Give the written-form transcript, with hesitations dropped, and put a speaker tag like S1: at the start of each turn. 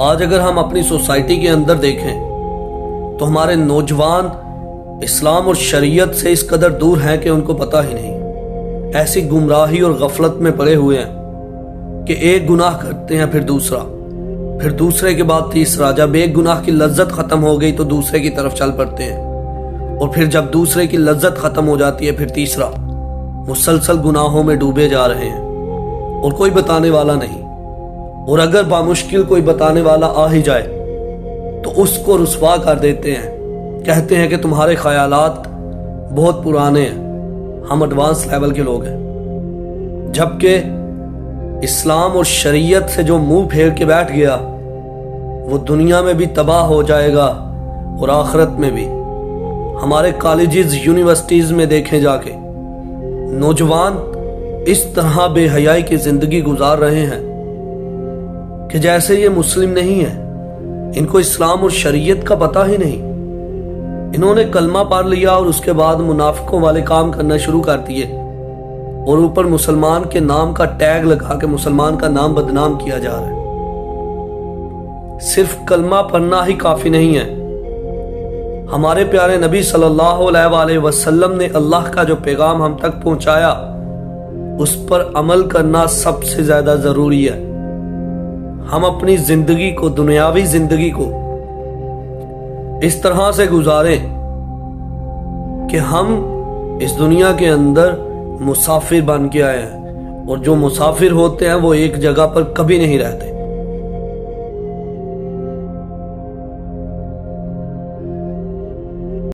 S1: آج اگر ہم اپنی سوسائٹی کے اندر دیکھیں تو ہمارے نوجوان اسلام اور شریعت سے اس قدر دور ہیں کہ ان کو پتہ ہی نہیں، ایسی گمراہی اور غفلت میں پڑے ہوئے ہیں کہ ایک گناہ کرتے ہیں پھر دوسرا، پھر دوسرے کے بعد تیسرا۔ جب ایک گناہ کی لذت ختم ہو گئی تو دوسرے کی طرف چل پڑتے ہیں، اور پھر جب دوسرے کی لذت ختم ہو جاتی ہے پھر تیسرا۔ مسلسل گناہوں میں ڈوبے جا رہے ہیں اور کوئی بتانے والا نہیں، اور اگر بامشکل کوئی بتانے والا آ ہی جائے تو اس کو رسوا کر دیتے ہیں، کہتے ہیں کہ تمہارے خیالات بہت پرانے ہیں، ہم ایڈوانس لیول کے لوگ ہیں۔ جبکہ اسلام اور شریعت سے جو منہ پھیر کے بیٹھ گیا وہ دنیا میں بھی تباہ ہو جائے گا اور آخرت میں بھی۔ ہمارے کالجز یونیورسٹیز میں دیکھیں جا کے نوجوان اس طرح بے حیائی کی زندگی گزار رہے ہیں کہ جیسے یہ مسلم نہیں ہے، ان کو اسلام اور شریعت کا پتہ ہی نہیں۔ انہوں نے کلمہ پڑھ لیا اور اس کے بعد منافقوں والے کام کرنا شروع کر دیے، اور اوپر مسلمان کے نام کا ٹیگ لگا کے مسلمان کا نام بدنام کیا جا رہا ہے۔ صرف کلمہ پڑھنا ہی کافی نہیں ہے۔ ہمارے پیارے نبی صلی اللہ علیہ وآلہ وسلم نے اللہ کا جو پیغام ہم تک پہنچایا اس پر عمل کرنا سب سے زیادہ ضروری ہے۔ ہم اپنی زندگی کو، دنیاوی زندگی کو اس طرح سے گزاریں کہ ہم اس دنیا کے اندر مسافر بن کے آئے ہیں، اور جو مسافر ہوتے ہیں وہ ایک جگہ پر کبھی نہیں رہتے۔